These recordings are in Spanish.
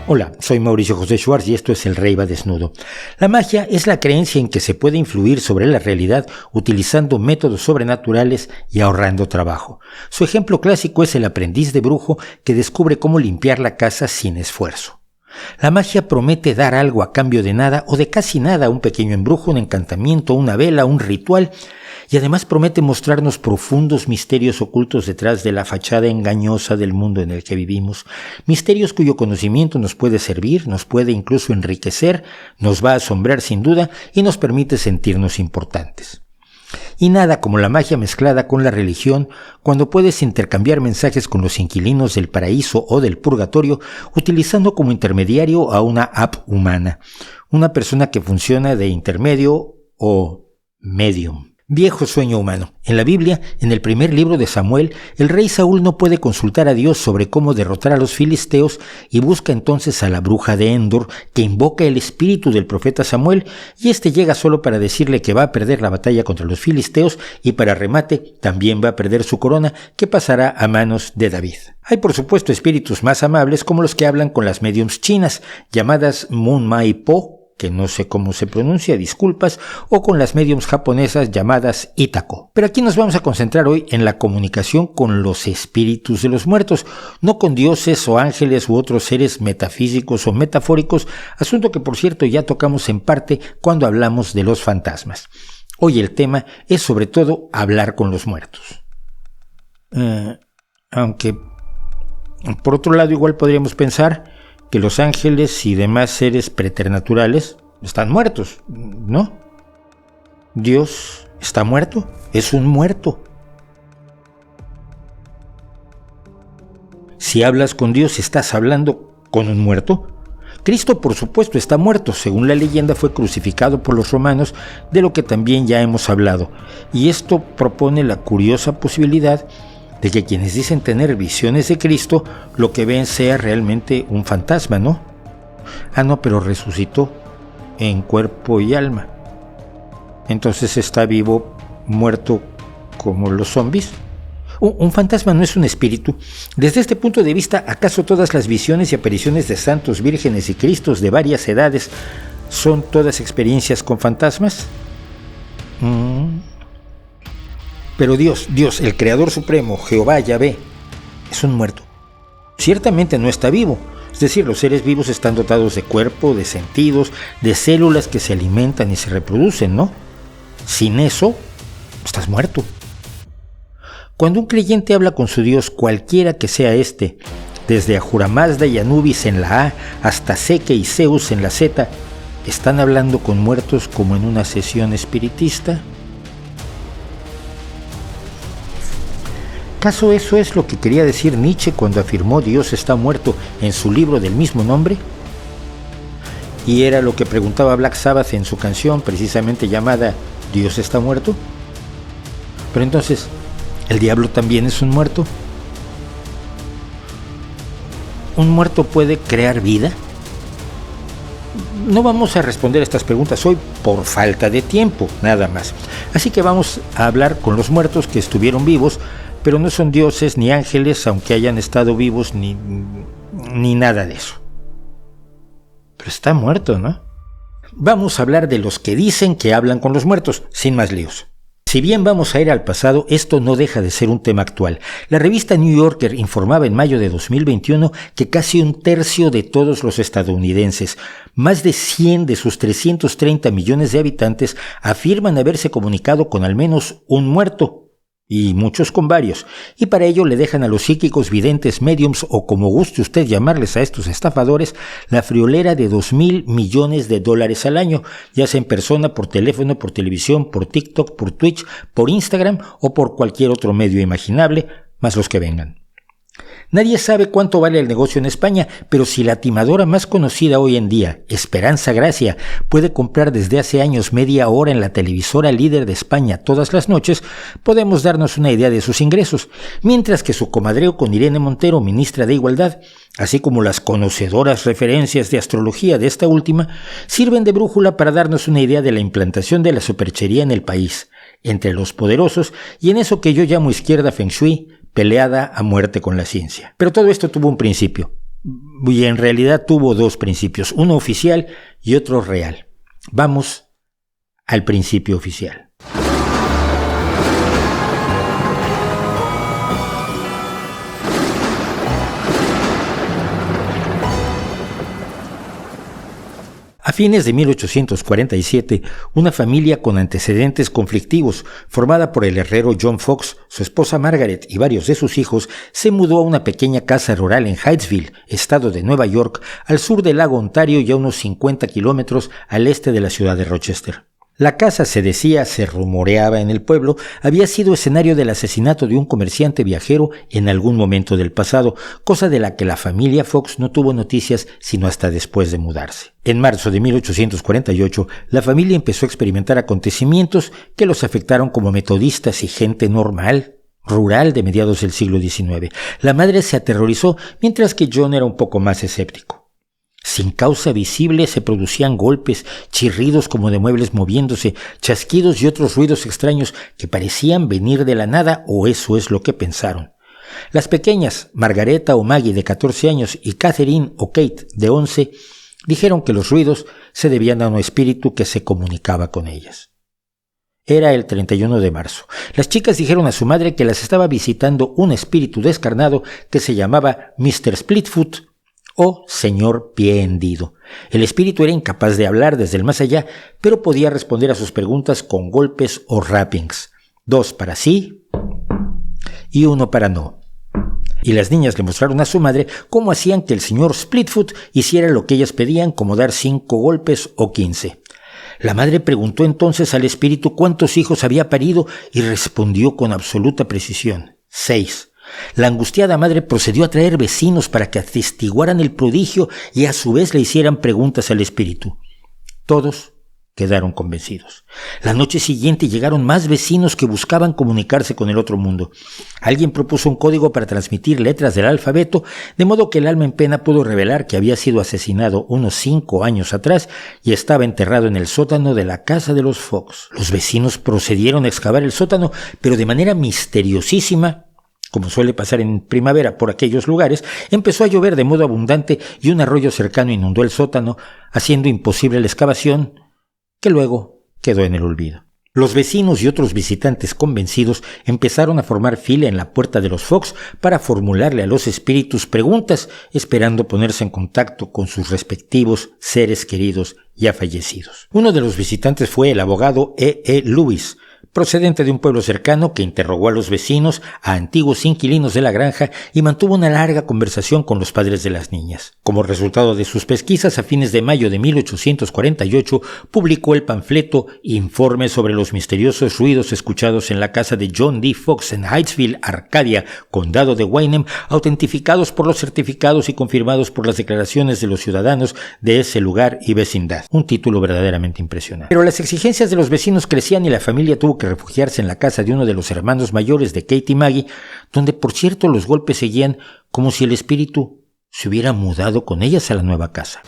Hola, soy Mauricio José Schwartz y esto es El Rey va desnudo. La magia es la creencia en que se puede influir sobre la realidad utilizando métodos sobrenaturales y ahorrando trabajo. Su ejemplo clásico es el aprendiz de brujo que descubre cómo limpiar la casa sin esfuerzo. La magia promete dar algo a cambio de nada o de casi nada, un pequeño embrujo, un encantamiento, una vela, un ritual, y además promete mostrarnos profundos misterios ocultos detrás de la fachada engañosa del mundo en el que vivimos, misterios cuyo conocimiento nos puede servir, nos puede incluso enriquecer, nos va a asombrar sin duda y nos permite sentirnos importantes. Y nada como la magia mezclada con la religión, cuando puedes intercambiar mensajes con los inquilinos del paraíso o del purgatorio, utilizando como intermediario a una app humana, una persona que funciona de intermedio o medium. Viejo sueño humano. En la Biblia, en el primer libro de Samuel, el rey Saúl no puede consultar a Dios sobre cómo derrotar a los filisteos y busca entonces a la bruja de Endor, que invoca el espíritu del profeta Samuel, y este llega solo para decirle que va a perder la batalla contra los filisteos y para remate también va a perder su corona, que pasará a manos de David. Hay por supuesto espíritus más amables como los que hablan con las médiums chinas, llamadas Moon Mai Po, que no sé cómo se pronuncia, disculpas, o con las médiums japonesas llamadas Itako. Pero aquí nos vamos a concentrar hoy en la comunicación con los espíritus de los muertos, no con dioses o ángeles u otros seres metafísicos o metafóricos, asunto que por cierto ya tocamos en parte cuando hablamos de los fantasmas. Hoy el tema es sobre todo hablar con los muertos. Aunque, por otro lado, igual podríamos pensar que los ángeles y demás seres preternaturales están muertos, ¿no? ¿Dios está muerto? Es un muerto. Si hablas con Dios, ¿estás hablando con un muerto? Cristo, por supuesto, está muerto. Según la leyenda, fue crucificado por los romanos, de lo que también ya hemos hablado. Y esto propone la curiosa posibilidad de que quienes dicen tener visiones de Cristo, lo que ven sea realmente un fantasma, ¿no? No, pero resucitó en cuerpo y alma. Entonces está vivo, muerto como los zombies. Un fantasma no es un espíritu. Desde este punto de vista, ¿acaso todas las visiones y apariciones de santos, vírgenes y cristos de varias edades son todas experiencias con fantasmas? Pero Dios, el Creador Supremo, Jehová, Yahvé, es un muerto. Ciertamente no está vivo. Es decir, los seres vivos están dotados de cuerpo, de sentidos, de células que se alimentan y se reproducen, ¿no? Sin eso, estás muerto. Cuando un creyente habla con su Dios, cualquiera que sea este, desde Ahura Mazda y Anubis en la A hasta Seke y Zeus en la Z, ¿están hablando con muertos como en una sesión espiritista? ¿Acaso eso es lo que quería decir Nietzsche cuando afirmó Dios está muerto en su libro del mismo nombre? ¿Y era lo que preguntaba Black Sabbath en su canción precisamente llamada ¿Dios está muerto? Pero entonces, ¿el diablo también es un muerto? ¿Un muerto puede crear vida? No vamos a responder estas preguntas hoy por falta de tiempo, nada más. Así que vamos a hablar con los muertos que estuvieron vivos, pero no son dioses ni ángeles, aunque hayan estado vivos, ni nada de eso. Pero está muerto, ¿no? Vamos a hablar de los que dicen que hablan con los muertos, sin más líos. Si bien vamos a ir al pasado, esto no deja de ser un tema actual. La revista New Yorker informaba en mayo de 2021 que casi un tercio de todos los estadounidenses, más de 100 de sus 330 millones de habitantes, afirman haberse comunicado con al menos un muerto, y muchos con varios, y para ello le dejan a los psíquicos, videntes, mediums o como guste usted llamarles a estos estafadores, la friolera de $2,000 millones al año, ya sea en persona, por teléfono, por televisión, por TikTok, por Twitch, por Instagram o por cualquier otro medio imaginable, más los que vengan. Nadie sabe cuánto vale el negocio en España, pero si la timadora más conocida hoy en día, Esperanza Gracia, puede comprar desde hace años media hora en la televisora líder de España todas las noches, podemos darnos una idea de sus ingresos, mientras que su comadreo con Irene Montero, ministra de Igualdad, así como las conocedoras referencias de astrología de esta última, sirven de brújula para darnos una idea de la implantación de la superchería en el país, entre los poderosos y en eso que yo llamo izquierda feng shui, peleada a muerte con la ciencia. Pero todo esto tuvo un principio. Y en realidad tuvo dos principios, uno oficial y otro real. Vamos al principio oficial. A fines de 1847, una familia con antecedentes conflictivos, formada por el herrero John Fox, su esposa Margaret y varios de sus hijos, se mudó a una pequeña casa rural en Hydesville, estado de Nueva York, al sur del lago Ontario y a unos 50 kilómetros al este de la ciudad de Rochester. La casa, se rumoreaba en el pueblo, había sido escenario del asesinato de un comerciante viajero en algún momento del pasado, cosa de la que la familia Fox no tuvo noticias sino hasta después de mudarse. En marzo de 1848, la familia empezó a experimentar acontecimientos que los afectaron como metodistas y gente normal, rural de mediados del siglo XIX. La madre se aterrorizó, mientras que John era un poco más escéptico. Sin causa visible se producían golpes, chirridos como de muebles moviéndose, chasquidos y otros ruidos extraños que parecían venir de la nada, o eso es lo que pensaron. Las pequeñas, Margareta o Maggie de 14 años y Catherine o Kate de 11, dijeron que los ruidos se debían a un espíritu que se comunicaba con ellas. Era el 31 de marzo. Las chicas dijeron a su madre que las estaba visitando un espíritu descarnado que se llamaba Mr. Splitfoot, o señor pie hendido. El espíritu era incapaz de hablar desde el más allá, pero podía responder a sus preguntas con golpes o rappings. 2 para sí y 1 para no. Y las niñas le mostraron a su madre cómo hacían que el señor Splitfoot hiciera lo que ellas pedían, como dar 5 golpes o 15. La madre preguntó entonces al espíritu cuántos hijos había parido y respondió con absoluta precisión: 6. La angustiada madre procedió a traer vecinos para que atestiguaran el prodigio y a su vez le hicieran preguntas al espíritu. Todos quedaron convencidos. La noche siguiente llegaron más vecinos que buscaban comunicarse con el otro mundo. Alguien propuso un código para transmitir letras del alfabeto, de modo que el alma en pena pudo revelar que había sido asesinado unos 5 años atrás y estaba enterrado en el sótano de la casa de los Fox. Los vecinos procedieron a excavar el sótano, pero de manera misteriosísima, como suele pasar en primavera por aquellos lugares, empezó a llover de modo abundante y un arroyo cercano inundó el sótano, haciendo imposible la excavación, que luego quedó en el olvido. Los vecinos y otros visitantes convencidos empezaron a formar fila en la puerta de los Fox para formularle a los espíritus preguntas, esperando ponerse en contacto con sus respectivos seres queridos ya fallecidos. Uno de los visitantes fue el abogado E. Lewis, procedente de un pueblo cercano, que interrogó a los vecinos, a antiguos inquilinos de la granja, y mantuvo una larga conversación con los padres de las niñas. Como resultado de sus pesquisas, a fines de mayo de 1848, publicó el panfleto Informe sobre los misteriosos ruidos escuchados en la casa de John D. Fox en Hydesville, Arcadia, condado de Wayne, autentificados por los certificados y confirmados por las declaraciones de los ciudadanos de ese lugar y vecindad. Un título verdaderamente impresionante. Pero las exigencias de los vecinos crecían y la familia tuvo que refugiarse en la casa de uno de los hermanos mayores de Kate y Maggie, donde por cierto los golpes seguían como si el espíritu se hubiera mudado con ellas a la nueva casa.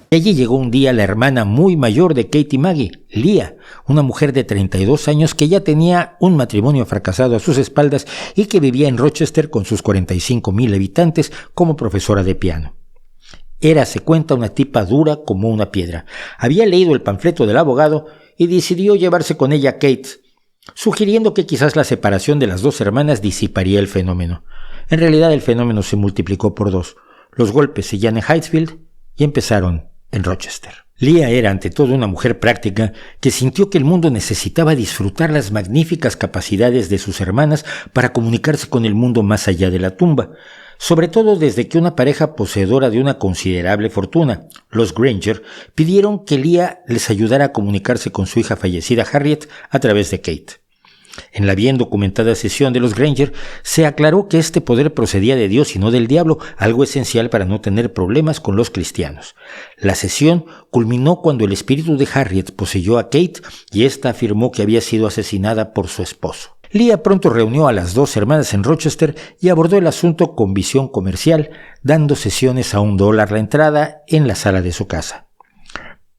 Y allí llegó un día la hermana muy mayor de Kate y Maggie, Leah, una mujer de 32 años que ya tenía un matrimonio fracasado a sus espaldas y que vivía en Rochester con sus 45,000 habitantes como profesora de piano. Era, se cuenta, una tipa dura como una piedra. Había leído el panfleto del abogado y decidió llevarse con ella a Kate, sugiriendo que quizás la separación de las dos hermanas disiparía el fenómeno. En realidad el fenómeno se multiplicó por 2. Los golpes seguían en Hydesville y empezaron en Rochester. Leah era ante todo una mujer práctica que sintió que el mundo necesitaba disfrutar las magníficas capacidades de sus hermanas para comunicarse con el mundo más allá de la tumba, sobre todo desde que una pareja poseedora de una considerable fortuna, los Granger, pidieron que Leah les ayudara a comunicarse con su hija fallecida Harriet a través de Kate. En la bien documentada sesión de los Granger se aclaró que este poder procedía de Dios y no del diablo, algo esencial para no tener problemas con los cristianos. La sesión culminó cuando el espíritu de Harriet poseyó a Kate y ésta afirmó que había sido asesinada por su esposo. Leah pronto reunió a las dos hermanas en Rochester y abordó el asunto con visión comercial, dando sesiones a $1 la entrada en la sala de su casa.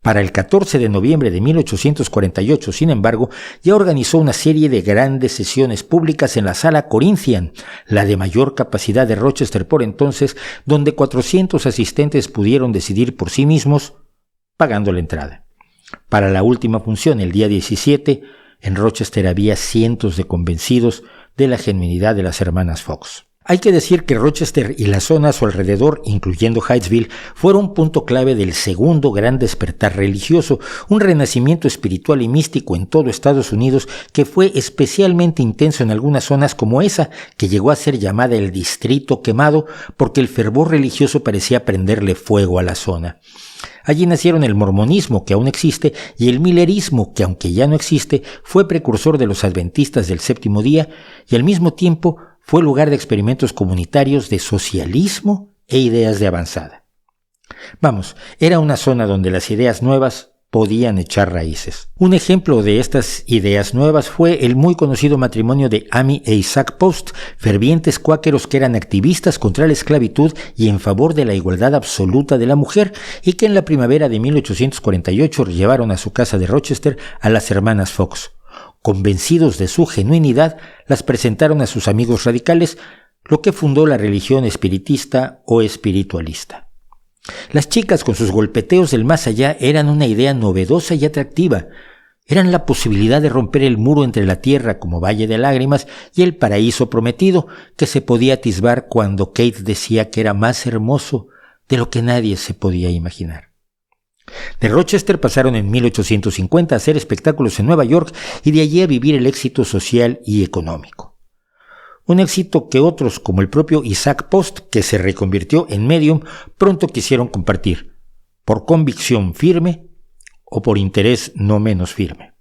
Para el 14 de noviembre de 1848, sin embargo, ya organizó una serie de grandes sesiones públicas en la Sala Corinthian, la de mayor capacidad de Rochester por entonces, donde 400 asistentes pudieron decidir por sí mismos, pagando la entrada. Para la última función, el día 17, en Rochester había cientos de convencidos de la genuinidad de las hermanas Fox. Hay que decir que Rochester y la zona a su alrededor, incluyendo Hydesville, fueron un punto clave del segundo gran despertar religioso, un renacimiento espiritual y místico en todo Estados Unidos que fue especialmente intenso en algunas zonas como esa, que llegó a ser llamada el Distrito Quemado, porque el fervor religioso parecía prenderle fuego a la zona. Allí nacieron el mormonismo, que aún existe, y el millerismo, que aunque ya no existe, fue precursor de los adventistas del séptimo día, y al mismo tiempo fue lugar de experimentos comunitarios de socialismo e ideas de avanzada. Vamos, era una zona donde las ideas nuevas podían echar raíces. Un ejemplo de estas ideas nuevas fue el muy conocido matrimonio de Amy e Isaac Post, fervientes cuáqueros que eran activistas contra la esclavitud y en favor de la igualdad absoluta de la mujer, y que en la primavera de 1848 llevaron a su casa de Rochester a las hermanas Fox. Convencidos de su genuinidad, las presentaron a sus amigos radicales, lo que fundó la religión espiritista o espiritualista. Las chicas con sus golpeteos del más allá eran una idea novedosa y atractiva. Eran la posibilidad de romper el muro entre la tierra como valle de lágrimas y el paraíso prometido, que se podía atisbar cuando Kate decía que era más hermoso de lo que nadie se podía imaginar. De Rochester pasaron en 1850 a hacer espectáculos en Nueva York y de allí a vivir el éxito social y económico. Un éxito que otros, como el propio Isaac Post, que se reconvirtió en medium, pronto quisieron compartir, por convicción firme o por interés no menos firme.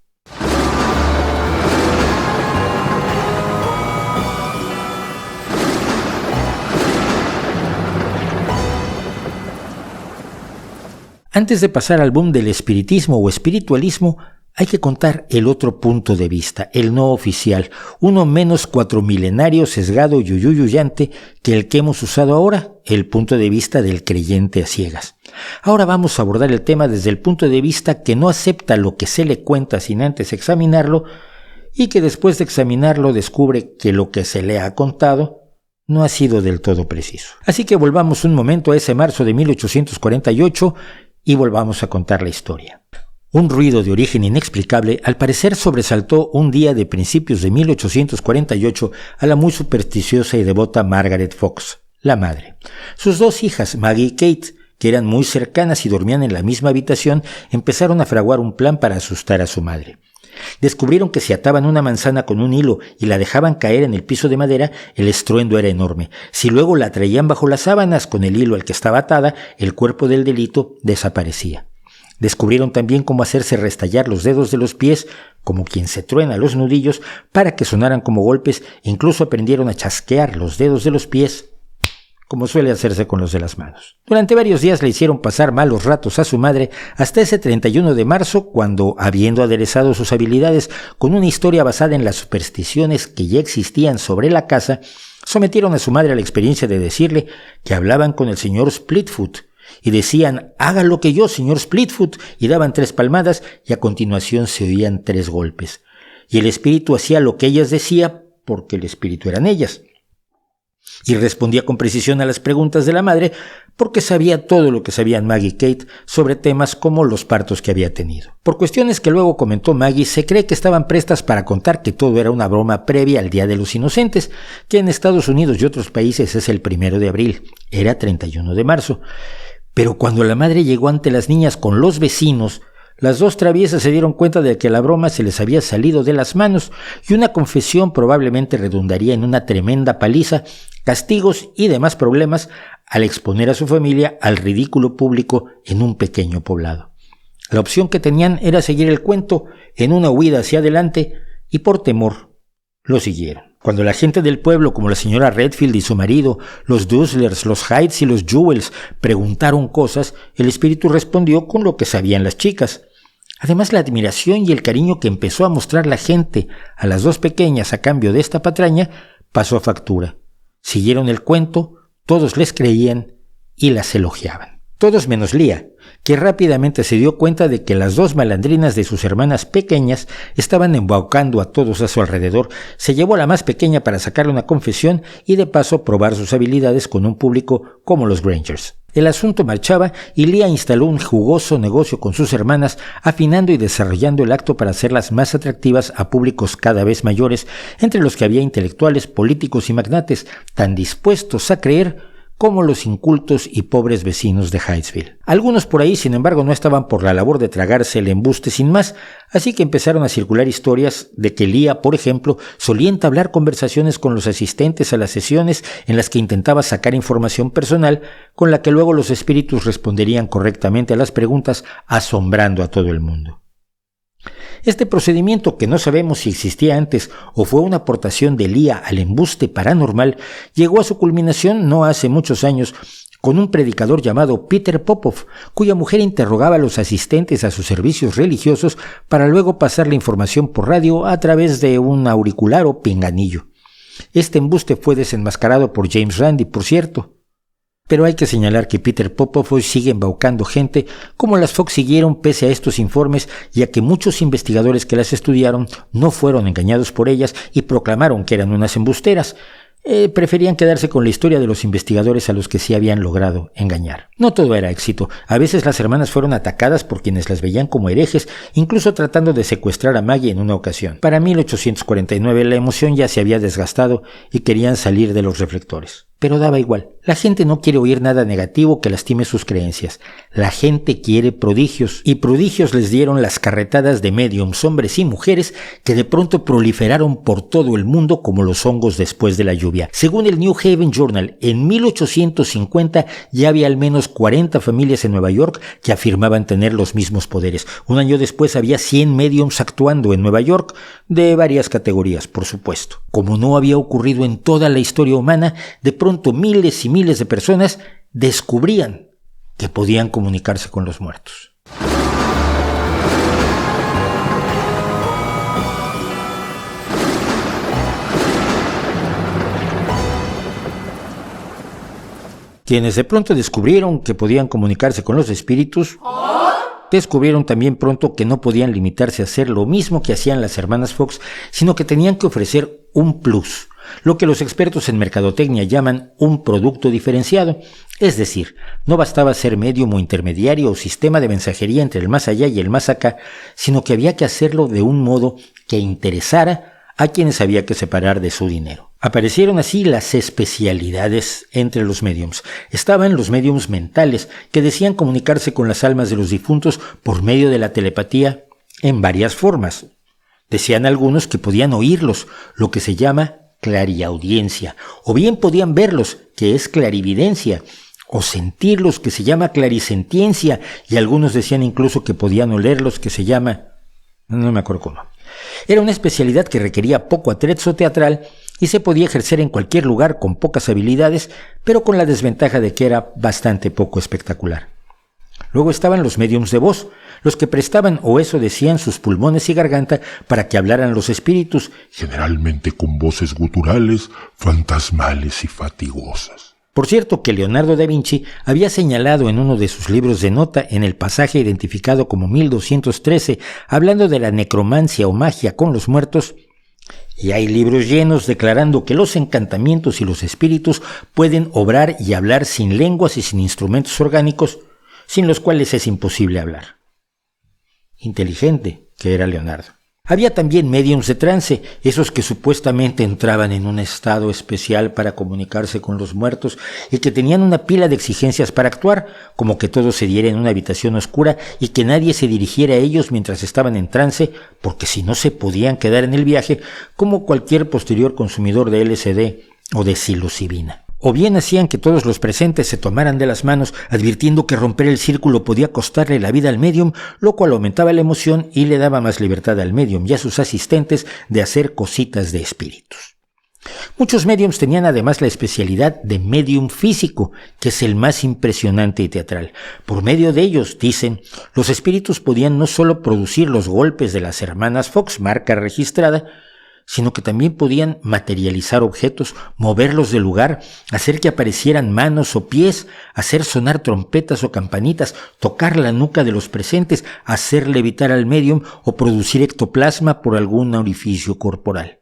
Antes de pasar al boom del espiritismo o espiritualismo, hay que contar el otro punto de vista, el no oficial, uno menos cuatromilenario, sesgado y yuyuyante que el que hemos usado ahora, el punto de vista del creyente a ciegas. Ahora vamos a abordar el tema desde el punto de vista que no acepta lo que se le cuenta sin antes examinarlo y que después de examinarlo descubre que lo que se le ha contado no ha sido del todo preciso. Así que volvamos un momento a ese marzo de 1848 y volvamos a contar la historia. Un ruido de origen inexplicable al parecer sobresaltó un día de principios de 1848 a la muy supersticiosa y devota Margaret Fox, la madre. Sus dos hijas, Maggie y Kate, que eran muy cercanas y dormían en la misma habitación, empezaron a fraguar un plan para asustar a su madre. Descubrieron que si ataban una manzana con un hilo y la dejaban caer en el piso de madera, el estruendo era enorme. Si luego la traían bajo las sábanas con el hilo al que estaba atada, el cuerpo del delito desaparecía. Descubrieron también cómo hacerse restallar los dedos de los pies, como quien se truena los nudillos, para que sonaran como golpes, e incluso aprendieron a chasquear los dedos de los pies, como suele hacerse con los de las manos. Durante varios días le hicieron pasar malos ratos a su madre hasta ese 31 de marzo, cuando, habiendo aderezado sus habilidades con una historia basada en las supersticiones que ya existían sobre la casa, sometieron a su madre a la experiencia de decirle que hablaban con el señor Splitfoot, y decían: «Haga lo que yo, señor Splitfoot», y daban 3 palmadas y a continuación se oían 3 golpes. Y el espíritu hacía lo que ellas decían porque el espíritu eran ellas. Y respondía con precisión a las preguntas de la madre porque sabía todo lo que sabían Maggie y Kate sobre temas como los partos que había tenido. Por cuestiones que luego comentó Maggie, se cree que estaban prestas para contar que todo era una broma previa al Día de los Inocentes, que en Estados Unidos y otros países es el 1 de abril. Era 31 de marzo. Pero cuando la madre llegó ante las niñas con los vecinos, las dos traviesas se dieron cuenta de que la broma se les había salido de las manos y una confesión probablemente redundaría en una tremenda paliza, castigos y demás problemas al exponer a su familia al ridículo público en un pequeño poblado. La opción que tenían era seguir el cuento en una huida hacia adelante y por temor lo siguieron. Cuando la gente del pueblo, como la señora Redfield y su marido, los Duslers, los Hydes y los Jewels, preguntaron cosas, el espíritu respondió con lo que sabían las chicas. Además, la admiración y el cariño que empezó a mostrar la gente a las dos pequeñas a cambio de esta patraña pasó factura. Siguieron el cuento, todos les creían y las elogiaban. todos menos Leah, que rápidamente se dio cuenta de que las dos malandrinas de sus hermanas pequeñas estaban embaucando a todos a su alrededor. Se llevó a la más pequeña para sacarle una confesión y de paso probar sus habilidades con un público como los Grangers. El asunto marchaba y Leah instaló un jugoso negocio con sus hermanas, afinando y desarrollando el acto para hacerlas más atractivas a públicos cada vez mayores, entre los que había intelectuales, políticos y magnates, tan dispuestos a creer como los incultos y pobres vecinos de Hydesville. Algunos por ahí, sin embargo, no estaban por la labor de tragarse el embuste sin más, así que empezaron a circular historias de que Leah, por ejemplo, solía entablar conversaciones con los asistentes a las sesiones en las que intentaba sacar información personal, con la que luego los espíritus responderían correctamente a las preguntas, asombrando a todo el mundo. Este procedimiento, que no sabemos si existía antes o fue una aportación de Leah al embuste paranormal, llegó a su culminación no hace muchos años con un predicador llamado Peter Popoff, cuya mujer interrogaba a los asistentes a sus servicios religiosos para luego pasar la información por radio a través de un auricular o pinganillo. Este embuste fue desenmascarado por James Randi, por cierto. Pero hay que señalar que Peter Popoff hoy sigue embaucando gente, como las Fox siguieron pese a estos informes, ya que muchos investigadores que las estudiaron no fueron engañados por ellas y proclamaron que eran unas embusteras. Preferían quedarse con la historia de los investigadores a los que sí habían logrado engañar. No todo era éxito. A veces las hermanas fueron atacadas por quienes las veían como herejes, incluso tratando de secuestrar a Maggie en una ocasión. Para 1849 la emoción ya se había desgastado y querían salir de los reflectores. Pero daba igual. La gente no quiere oír nada negativo que lastime sus creencias. La gente quiere prodigios, y prodigios les dieron las carretadas de médiums, hombres y mujeres, que de pronto proliferaron por todo el mundo como los hongos después de la lluvia. Según el New Haven Journal, en 1850 ya había al menos 40 familias en Nueva York que afirmaban tener los mismos poderes. Un año después había 100 médiums actuando en Nueva York, de varias categorías, por supuesto. Como no había ocurrido en toda la historia humana, de pronto miles y miles de personas descubrían que podían comunicarse con los muertos. Quienes de pronto descubrieron que podían comunicarse con los espíritus, descubrieron también pronto que no podían limitarse a hacer lo mismo que hacían las hermanas Fox, sino que tenían que ofrecer un plus, lo que los expertos en mercadotecnia llaman un producto diferenciado. Es decir, no bastaba ser medium o intermediario o sistema de mensajería entre el más allá y el más acá, sino que había que hacerlo de un modo que interesara a quienes había que separar de su dinero. Aparecieron así las especialidades entre los médiums. Estaban los médiums mentales, que decían comunicarse con las almas de los difuntos por medio de la telepatía en varias formas. Decían algunos que podían oírlos, lo que se llama clariaudiencia, o bien podían verlos, que es clarividencia, o sentirlos, que se llama clarisentiencia, y algunos decían incluso que podían olerlos, que se llama... no me acuerdo cómo. Era una especialidad que requería poco atrezzo teatral y se podía ejercer en cualquier lugar con pocas habilidades, pero con la desventaja de que era bastante poco espectacular. Luego estaban los médiums de voz, los que prestaban, o eso decían, sus pulmones y garganta para que hablaran los espíritus, generalmente con voces guturales, fantasmales y fatigosas. Por cierto que Leonardo da Vinci había señalado en uno de sus libros de nota, en el pasaje identificado como 1213, hablando de la necromancia o magia con los muertos, y hay libros llenos declarando que los encantamientos y los espíritus pueden obrar y hablar sin lenguas y sin instrumentos orgánicos, sin los cuales es imposible hablar. Inteligente que era Leonardo. Había también médiums de trance, esos que supuestamente entraban en un estado especial para comunicarse con los muertos y que tenían una pila de exigencias para actuar, como que todo se diera en una habitación oscura y que nadie se dirigiera a ellos mientras estaban en trance, porque si no se podían quedar en el viaje, como cualquier posterior consumidor de LSD o de psilocibina. O bien hacían que todos los presentes se tomaran de las manos, advirtiendo que romper el círculo podía costarle la vida al médium, lo cual aumentaba la emoción y le daba más libertad al médium y a sus asistentes de hacer cositas de espíritus. Muchos médiums tenían además la especialidad de médium físico, que es el más impresionante y teatral. Por medio de ellos, dicen, los espíritus podían no solo producir los golpes de las hermanas Fox, marca registrada, sino que también podían materializar objetos, moverlos del lugar, hacer que aparecieran manos o pies, hacer sonar trompetas o campanitas, tocar la nuca de los presentes, hacer levitar al médium o producir ectoplasma por algún orificio corporal.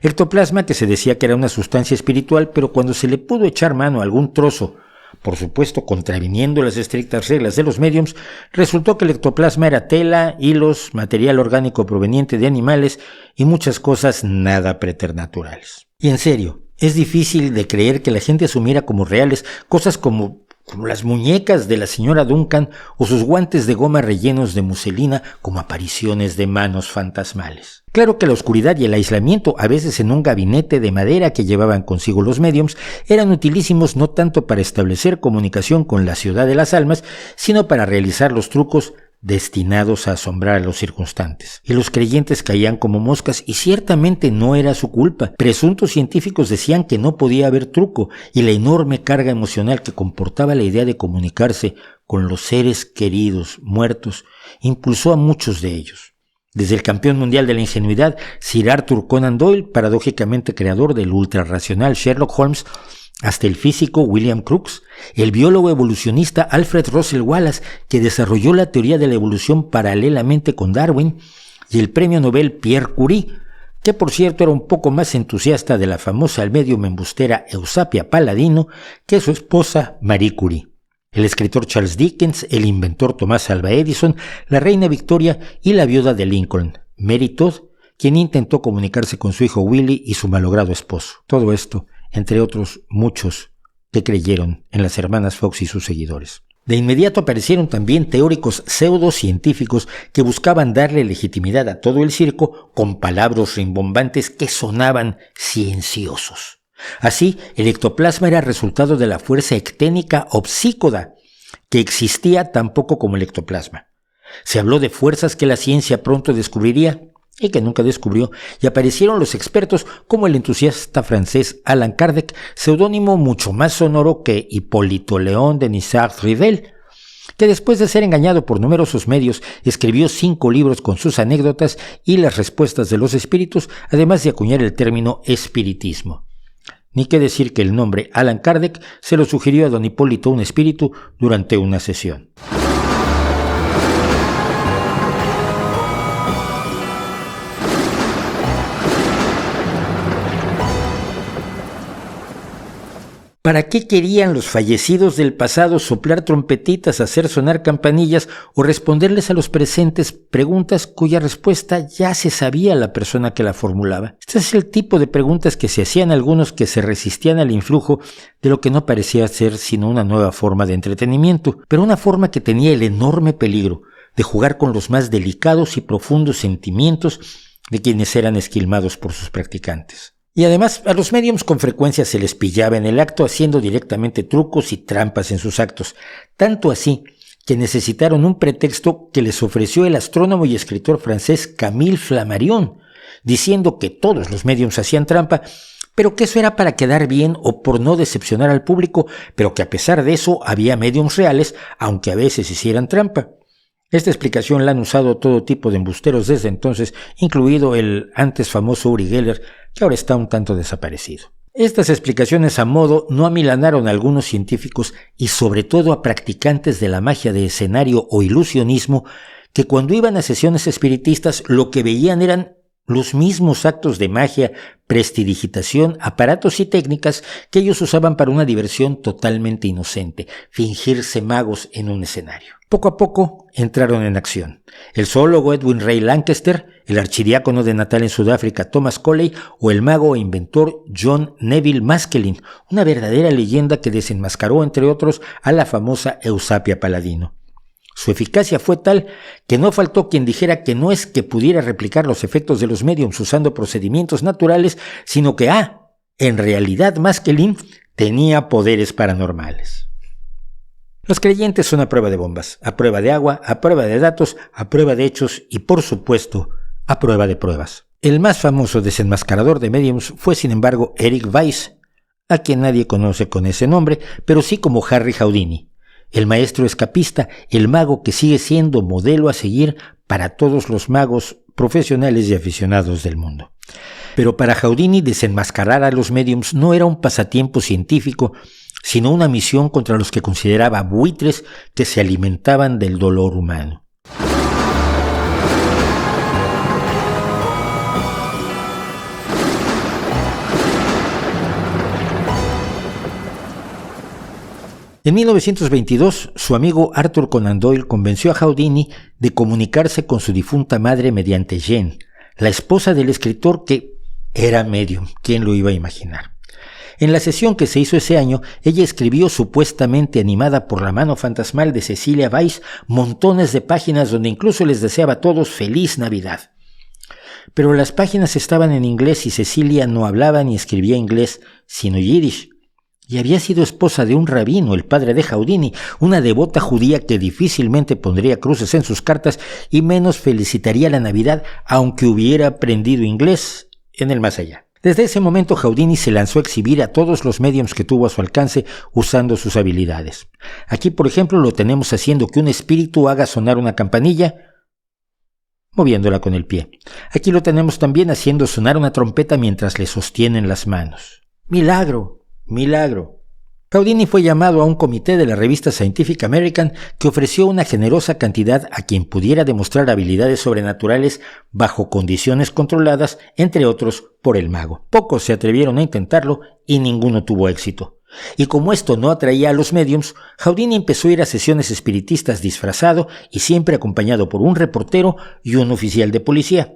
Ectoplasma que se decía que era una sustancia espiritual, pero cuando se le pudo echar mano a algún trozo, por supuesto contraviniendo las estrictas reglas de los médiums, resultó que el ectoplasma era tela, hilos, material orgánico proveniente de animales y muchas cosas nada preternaturales. Y en serio, es difícil de creer que la gente asumiera como reales cosas como las muñecas de la señora Duncan o sus guantes de goma rellenos de muselina como apariciones de manos fantasmales. Claro que la oscuridad y el aislamiento, a veces en un gabinete de madera que llevaban consigo los médiums, eran utilísimos no tanto para establecer comunicación con la ciudad de las almas, sino para realizar los trucos destinados a asombrar a los circunstantes. Y los creyentes caían como moscas, y ciertamente no era su culpa. Presuntos científicos decían que no podía haber truco, y la enorme carga emocional que comportaba la idea de comunicarse con los seres queridos, muertos, impulsó a muchos de ellos. Desde el campeón mundial de la ingenuidad, Sir Arthur Conan Doyle, paradójicamente creador del ultrarracional Sherlock Holmes, hasta el físico William Crookes, el biólogo evolucionista Alfred Russel Wallace, que desarrolló la teoría de la evolución paralelamente con Darwin, y el premio Nobel Pierre Curie, que por cierto era un poco más entusiasta de la famosa médium embustera Eusapia Palladino que su esposa Marie Curie. El escritor Charles Dickens, el inventor Thomas Alva Edison, la reina Victoria y la viuda de Lincoln, Mary Todd, quien intentó comunicarse con su hijo Willie y su malogrado esposo. Todo esto, entre otros muchos que creyeron en las hermanas Fox y sus seguidores. De inmediato aparecieron también teóricos pseudocientíficos que buscaban darle legitimidad a todo el circo con palabras rimbombantes que sonaban cienciosos. Así, el ectoplasma era resultado de la fuerza ecténica o psícoda, que existía tan poco como el ectoplasma. Se habló de fuerzas que la ciencia pronto descubriría y que nunca descubrió, y aparecieron los expertos como el entusiasta francés Allan Kardec, seudónimo mucho más sonoro que Hipólito León de Nizard-Rivel, que después de ser engañado por numerosos medios, escribió 5 libros con sus anécdotas y las respuestas de los espíritus, además de acuñar el término espiritismo. Ni que decir que el nombre Allan Kardec se lo sugirió a don Hipólito un espíritu durante una sesión. ¿Para qué querían los fallecidos del pasado soplar trompetitas, hacer sonar campanillas o responderles a los presentes preguntas cuya respuesta ya se sabía la persona que la formulaba? Este es el tipo de preguntas que se hacían algunos que se resistían al influjo de lo que no parecía ser sino una nueva forma de entretenimiento, pero una forma que tenía el enorme peligro de jugar con los más delicados y profundos sentimientos de quienes eran esquilmados por sus practicantes. Y además, a los médiums con frecuencia se les pillaba en el acto haciendo directamente trucos y trampas en sus actos, tanto así que necesitaron un pretexto que les ofreció el astrónomo y escritor francés Camille Flammarion, diciendo que todos los médiums hacían trampa, pero que eso era para quedar bien o por no decepcionar al público, pero que a pesar de eso había médiums reales, aunque a veces hicieran trampa. Esta explicación la han usado todo tipo de embusteros desde entonces, incluido el antes famoso Uri Geller, que ahora está un tanto desaparecido. Estas explicaciones a modo no amilanaron a algunos científicos y sobre todo a practicantes de la magia de escenario o ilusionismo, que cuando iban a sesiones espiritistas lo que veían eran los mismos actos de magia, prestidigitación, aparatos y técnicas que ellos usaban para una diversión totalmente inocente, fingirse magos en un escenario. Poco a poco entraron en acción. El zoólogo Edwin Ray Lancaster, el archidiácono de Natal en Sudáfrica Thomas Coley o el mago e inventor John Neville Maskelyne, una verdadera leyenda que desenmascaró entre otros a la famosa Eusapia Palladino. Su eficacia fue tal que no faltó quien dijera que no es que pudiera replicar los efectos de los médiums usando procedimientos naturales, sino que, en realidad Maskelyne tenía poderes paranormales. Los creyentes son a prueba de bombas, a prueba de agua, a prueba de datos, a prueba de hechos y, por supuesto, a prueba de pruebas. El más famoso desenmascarador de médiums fue, sin embargo, Eric Weiss, a quien nadie conoce con ese nombre, pero sí como Harry Houdini. El maestro escapista, el mago que sigue siendo modelo a seguir para todos los magos profesionales y aficionados del mundo. Pero para Houdini desenmascarar a los médiums no era un pasatiempo científico, sino una misión contra los que consideraba buitres que se alimentaban del dolor humano. En 1922, su amigo Arthur Conan Doyle convenció a Houdini de comunicarse con su difunta madre mediante Jane, la esposa del escritor que era medium. ¿Quién lo iba a imaginar? En la sesión que se hizo ese año, ella escribió, supuestamente animada por la mano fantasmal de Cecilia Weiss, montones de páginas donde incluso les deseaba a todos feliz Navidad. Pero las páginas estaban en inglés y Cecilia no hablaba ni escribía inglés, sino yiddish. Y había sido esposa de un rabino, el padre de Houdini, una devota judía que difícilmente pondría cruces en sus cartas y menos felicitaría la Navidad, aunque hubiera aprendido inglés en el más allá. Desde ese momento Houdini se lanzó a exhibir a todos los médiums que tuvo a su alcance usando sus habilidades. Aquí, por ejemplo, lo tenemos haciendo que un espíritu haga sonar una campanilla, moviéndola con el pie. Aquí lo tenemos también haciendo sonar una trompeta mientras le sostienen las manos. ¡Milagro! ¡Milagro! Houdini fue llamado a un comité de la revista Scientific American que ofreció una generosa cantidad a quien pudiera demostrar habilidades sobrenaturales bajo condiciones controladas, entre otros por el mago. Pocos se atrevieron a intentarlo y ninguno tuvo éxito. Y como esto no atraía a los médiums, Houdini empezó a ir a sesiones espiritistas disfrazado y siempre acompañado por un reportero y un oficial de policía.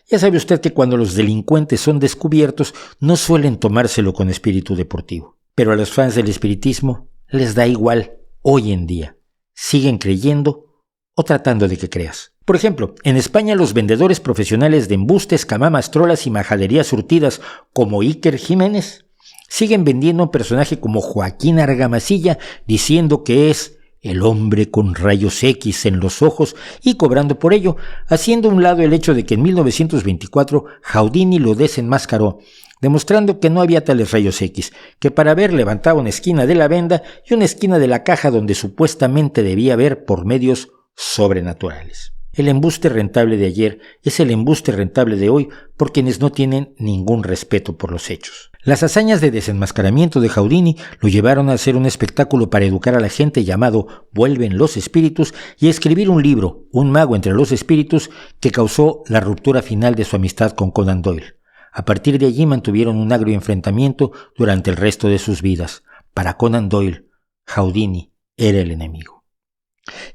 Ya sabe usted que cuando los delincuentes son descubiertos no suelen tomárselo con espíritu deportivo. Pero a los fans del espiritismo les da igual hoy en día. Siguen creyendo o tratando de que creas. Por ejemplo, en España los vendedores profesionales de embustes, camamas, trolas y majaderías surtidas como Iker Jiménez siguen vendiendo un personaje como Joaquín Argamasilla diciendo que es el hombre con rayos X en los ojos y cobrando por ello, haciendo a un lado el hecho de que en 1924 Houdini lo desenmascaró, demostrando que no había tales rayos X, que para ver levantaba una esquina de la venda y una esquina de la caja donde supuestamente debía ver por medios sobrenaturales. El embuste rentable de ayer es el embuste rentable de hoy por quienes no tienen ningún respeto por los hechos. Las hazañas de desenmascaramiento de Houdini lo llevaron a hacer un espectáculo para educar a la gente llamado Vuelven los Espíritus y a escribir un libro, Un mago entre los espíritus, que causó la ruptura final de su amistad con Conan Doyle. A partir de allí mantuvieron un agrio enfrentamiento durante el resto de sus vidas. Para Conan Doyle, Houdini era el enemigo.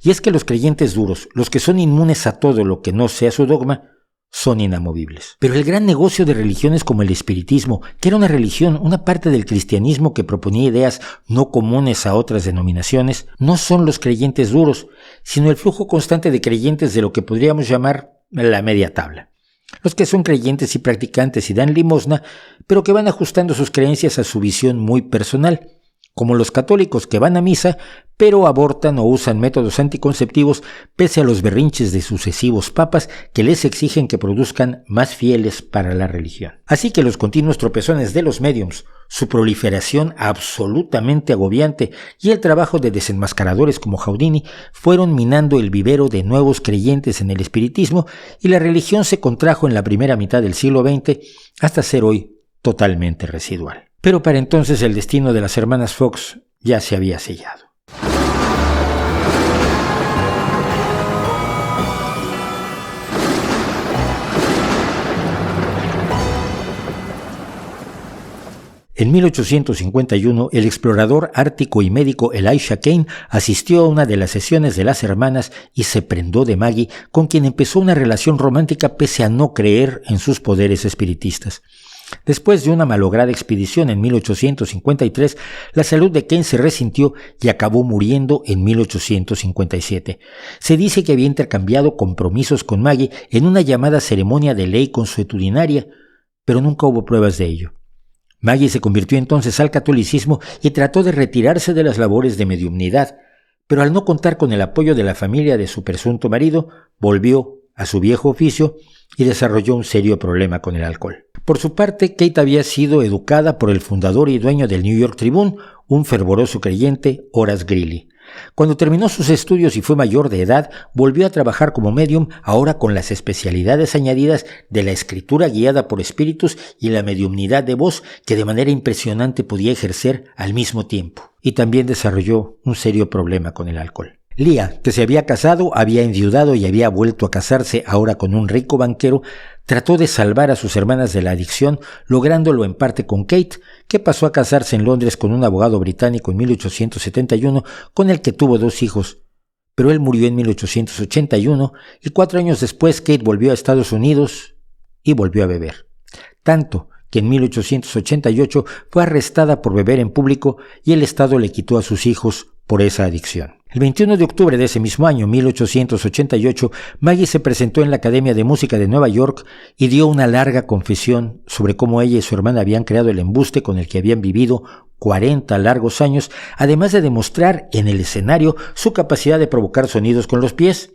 Y es que los creyentes duros, los que son inmunes a todo lo que no sea su dogma, son inamovibles. Pero el gran negocio de religiones como el espiritismo, que era una religión, una parte del cristianismo que proponía ideas no comunes a otras denominaciones, no son los creyentes duros, sino el flujo constante de creyentes de lo que podríamos llamar la media tabla. Los que son creyentes y practicantes y dan limosna, pero que van ajustando sus creencias a su visión muy personal, como los católicos que van a misa, pero abortan o usan métodos anticonceptivos pese a los berrinches de sucesivos papas que les exigen que produzcan más fieles para la religión. Así que los continuos tropezones de los médiums, su proliferación absolutamente agobiante y el trabajo de desenmascaradores como Houdini fueron minando el vivero de nuevos creyentes en el espiritismo y la religión se contrajo en la primera mitad del siglo XX hasta ser hoy totalmente residual. Pero para entonces el destino de las hermanas Fox ya se había sellado. En 1851, el explorador ártico y médico Elisha Kane asistió a una de las sesiones de las hermanas y se prendó de Maggie, con quien empezó una relación romántica pese a no creer en sus poderes espiritistas. Después de una malograda expedición en 1853, la salud de Kane se resintió y acabó muriendo en 1857. Se dice que había intercambiado compromisos con Maggie en una llamada ceremonia de ley consuetudinaria, pero nunca hubo pruebas de ello. Maggie se convirtió entonces al catolicismo y trató de retirarse de las labores de mediumnidad, pero al no contar con el apoyo de la familia de su presunto marido, volvió a su viejo oficio y desarrolló un serio problema con el alcohol. Por su parte, Kate había sido educada por el fundador y dueño del New York Tribune, un fervoroso creyente, Horace Greeley. Cuando terminó sus estudios y fue mayor de edad, volvió a trabajar como médium, ahora con las especialidades añadidas de la escritura guiada por espíritus y la mediumnidad de voz, que de manera impresionante podía ejercer al mismo tiempo. Y también desarrolló un serio problema con el alcohol. Leah, que se había casado, había enviudado y había vuelto a casarse ahora con un rico banquero, trató de salvar a sus hermanas de la adicción, lográndolo en parte con Kate, que pasó a casarse en Londres con un abogado británico en 1871, con el que tuvo 2 hijos. Pero él murió en 1881 y 4 años después Kate volvió a Estados Unidos y volvió a beber. Tanto que en 1888 fue arrestada por beber en público y el Estado le quitó a sus hijos por esa adicción. El 21 de octubre de ese mismo año, 1888, Maggie se presentó en la Academia de Música de Nueva York y dio una larga confesión sobre cómo ella y su hermana habían creado el embuste con el que habían vivido 40 largos años, además de demostrar en el escenario su capacidad de provocar sonidos con los pies,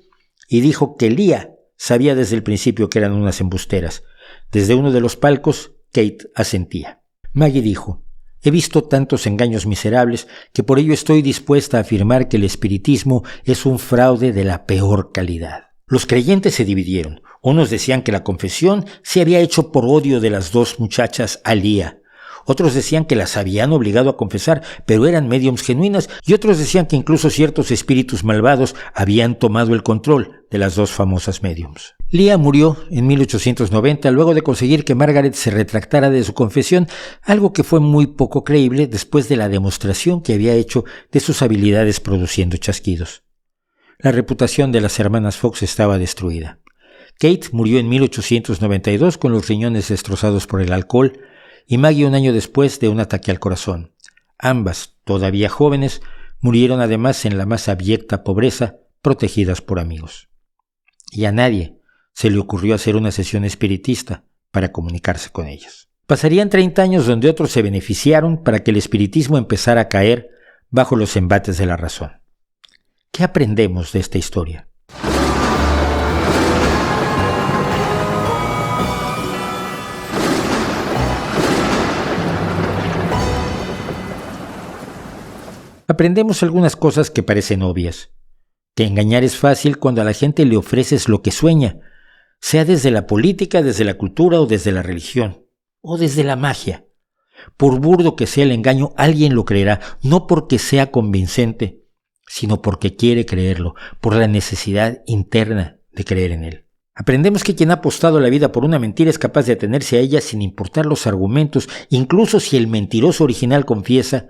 y dijo que Leah sabía desde el principio que eran unas embusteras. Desde uno de los palcos, Kate asentía. Maggie dijo: «He visto tantos engaños miserables que por ello estoy dispuesta a afirmar que el espiritismo es un fraude de la peor calidad». Los creyentes se dividieron. Unos decían que la confesión se había hecho por odio de las 2 muchachas a Leah. Otros decían que las habían obligado a confesar, pero eran médiums genuinas, y otros decían que incluso ciertos espíritus malvados habían tomado el control de las 2 famosas médiums. Leah murió en 1890 luego de conseguir que Margaret se retractara de su confesión, algo que fue muy poco creíble después de la demostración que había hecho de sus habilidades produciendo chasquidos. La reputación de las hermanas Fox estaba destruida. Kate murió en 1892 con los riñones destrozados por el alcohol, y Maggie un año después de un ataque al corazón. Ambas, todavía jóvenes, murieron además en la más abyecta pobreza, protegidas por amigos. Y a nadie se le ocurrió hacer una sesión espiritista para comunicarse con ellas. Pasarían 30 años donde otros se beneficiaron para que el espiritismo empezara a caer bajo los embates de la razón. ¿Qué aprendemos de esta historia? Aprendemos algunas cosas que parecen obvias. Que engañar es fácil cuando a la gente le ofreces lo que sueña, sea desde la política, desde la cultura o desde la religión, o desde la magia. Por burdo que sea el engaño, alguien lo creerá, no porque sea convincente, sino porque quiere creerlo, por la necesidad interna de creer en él. Aprendemos que quien ha apostado la vida por una mentira es capaz de atenerse a ella sin importar los argumentos, incluso si el mentiroso original confiesa.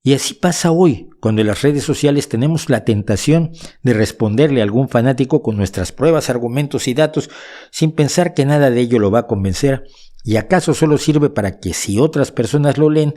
Y así pasa hoy, cuando en las redes sociales tenemos la tentación de responderle a algún fanático con nuestras pruebas, argumentos y datos, sin pensar que nada de ello lo va a convencer, y acaso solo sirve para que si otras personas lo leen,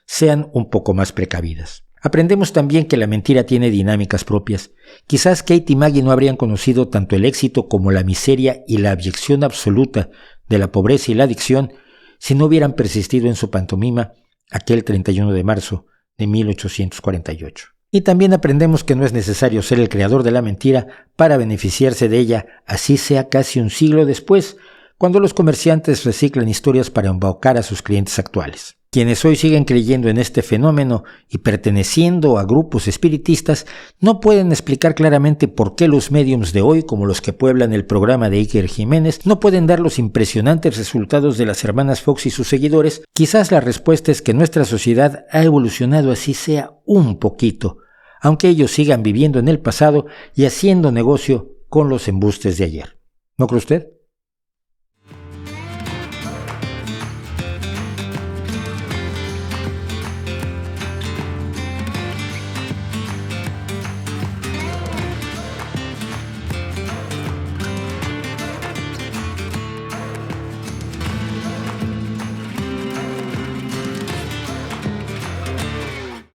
sean un poco más precavidas. Aprendemos también que la mentira tiene dinámicas propias. Quizás Kate y Maggie no habrían conocido tanto el éxito como la miseria y la abyección absoluta de la pobreza y la adicción si no hubieran persistido en su pantomima aquel 31 de marzo de 1848. Y también aprendemos que no es necesario ser el creador de la mentira para beneficiarse de ella, así sea casi un siglo después, cuando los comerciantes reciclan historias para embaucar a sus clientes actuales. Quienes hoy siguen creyendo en este fenómeno y perteneciendo a grupos espiritistas no pueden explicar claramente por qué los médiums de hoy, como los que pueblan el programa de Iker Jiménez, no pueden dar los impresionantes resultados de las hermanas Fox y sus seguidores. Quizás la respuesta es que nuestra sociedad ha evolucionado así sea un poquito, aunque ellos sigan viviendo en el pasado y haciendo negocio con los embustes de ayer. ¿No cree usted?